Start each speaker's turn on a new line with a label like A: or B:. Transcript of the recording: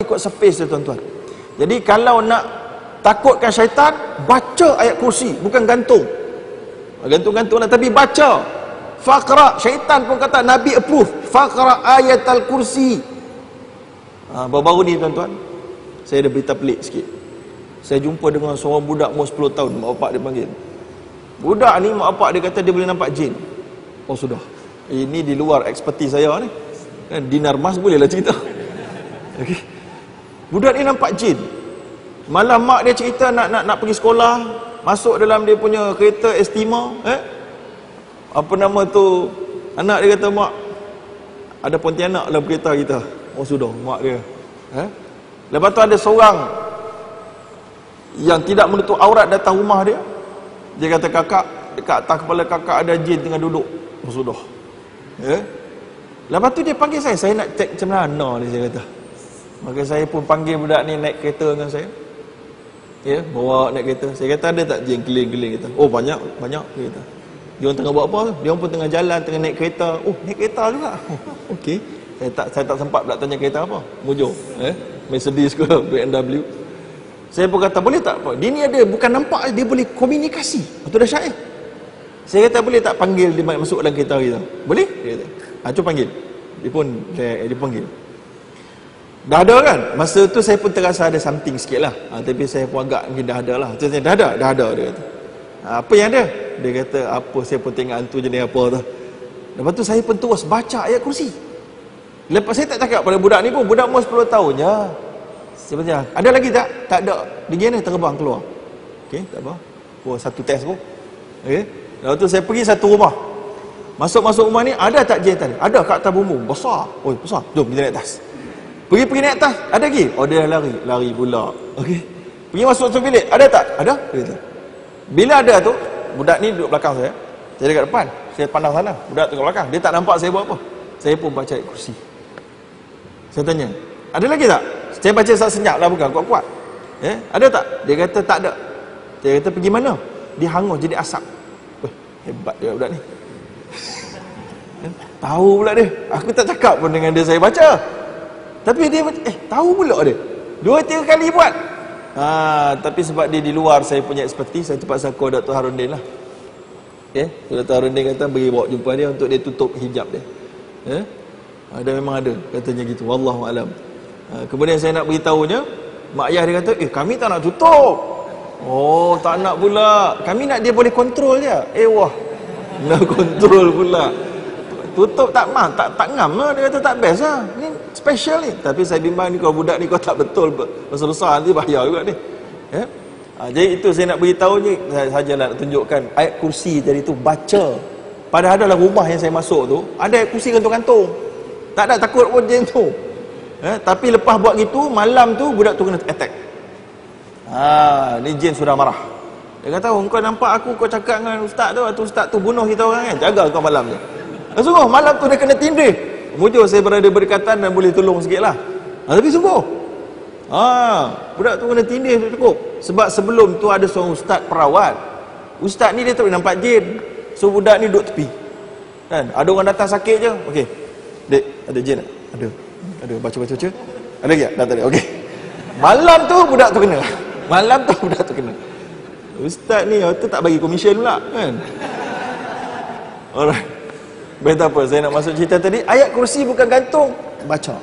A: ikut space dia tuan-tuan. Jadi kalau nak takutkan syaitan, baca ayat kursi, bukan gantung. Gantung-gantung lah, tapi baca. Faqra, syaitan pun kata Nabi approve. Faqra ayat al-kursi. Baru-baru ni tuan-tuan, saya ada berita pelik sikit. Saya jumpa dengan seorang budak umur 10 tahun, mak bapak dia panggil. Budak ni mak bapak dia kata dia boleh nampak jin. Oh sudah. Ini di luar ekspertis saya ni. Dinar mas boleh lah cerita. Okey. Budak ni nampak jin. Malam mak dia cerita nak pergi sekolah, masuk dalam dia punya kereta Estima, apa nama tu, anak dia kata, mak, ada Pontianak dalam kereta kita. Oh sudah, mak dia. Lepas tu ada seorang yang tidak menutup aurat datang rumah dia. Dia kata, kakak, dekat atas kepala kakak ada jin tengah duduk. Oh sudah. Lepas tu dia panggil saya nak cek macam mana ni, saya kata. Maka saya pun panggil budak ni naik kereta dengan saya. Bawa naik kereta. Saya kata, ada tak jin keliling-keliling? Kata, oh banyak. Dia kata, dia orang tengah buat apa? Dia orang pun tengah jalan, tengah naik kereta. Oh, naik kereta juga. Okey. Saya tak sempat pula tanya kereta apa. Mujur. Mercedes ke BMW. Saya pun kata, boleh tak? Dia ni ada, bukan nampak, dia boleh komunikasi. Itu dah syair. Saya kata, boleh tak panggil dia masuk dalam kereta kita? Boleh? Dia kata, cuba panggil. Dia panggil. Dah ada kan? Masa tu saya pun terasa ada something sikit lah. Tapi saya pun agak mungkin dah ada lah. Dah ada dia kata. Apa yang ada? Dia kata, apa, saya pun tengok hantu jenis apa tu. Lepas tu saya pun terus baca ayat kursi. Lepas saya tak cakap pada budak ni pun, budak umur 10 tahun je. Saya baca, ada lagi tak? Tak ada. Dia gini terbang keluar. Okey, tak apa. Oh, satu test pun. Okey. Lepas tu saya pergi satu rumah. Masuk rumah ni, ada tak jin tadi? Ada kat atas bumbung. Besar. Oh, besar. Jom kita naik atas. Pergi naik atas. Ada lagi? Oh, dia lari pula. Okey. Pergi masuk satu bilik. Ada tak? Ada. Kata. Bila ada tu, budak ni duduk belakang saya. Saya dekat depan. Saya pandang sana. Budak tengok belakang. Dia tak nampak saya buat apa. Saya pun baca ayat kursi. Saya tanya, ada lagi tak? Saya baca senyap lah, bukan kuat-kuat. Ada tak? Dia kata tak ada. Saya kata pergi mana? Dia hangus jadi asap. Hebat dia budak ni. Tahu pula dia. Aku tak cakap pun dengan dia saya baca. Tapi dia tahu pula dia. 2-3 kali buat. Tapi sebab dia di luar saya punya expertise, saya terpaksa call Dr. Harundin lah. Dr. Harundin kata bagi bawa jumpa dia untuk dia tutup hijab dia. Ada memang ada katanya gitu. Wallahu alam. Kemudian saya nak beritahunya, mak ayah dia kata, kami tak nak tutup. Oh, tak nak pula. Kami nak dia boleh kontrol je. Wah. Nak kontrol pula. Tutup tak ngam lah. Dia kata tak best lah. Ni special ni. Tapi saya bimbang ni, kalau budak ni kau tak betul besar-besar nanti bahaya juga ni. Jadi itu saya nak beritahu ni, saya sajalah nak tunjukkan ayat kursi tadi tu baca. Padahal dalam rumah yang saya masuk tu ada ayat kursi gantung-gantung. Tak ada takut pun jin tu. Tapi lepas buat gitu, malam tu budak tu kena attack. Ni jin sudah marah. Dia kata, kau nampak aku, kau cakap dengan ustaz tu bunuh kita orang kan. Jaga kau malam tu. Sungguh malam tu dia kena tindih. Mujur saya berada berdekatan dan boleh tolong sikit lah. Tapi sungguh budak tu kena tindih cukup. Sebab sebelum tu ada seorang ustaz perawat. Ustaz ni dia tak boleh nampak jin. So budak ni duduk tepi kan. Ada orang datang sakit je. Okey, dek, ada jin tak? Ada baca ada lagi tak? Dah tak ada. Okey, malam tu budak tu kena. Ustaz ni tu tak bagi komisen pula kan. Alright, baik, tak apa. Saya nak masuk cerita tadi. Ayat kursi bukan gantung, baca.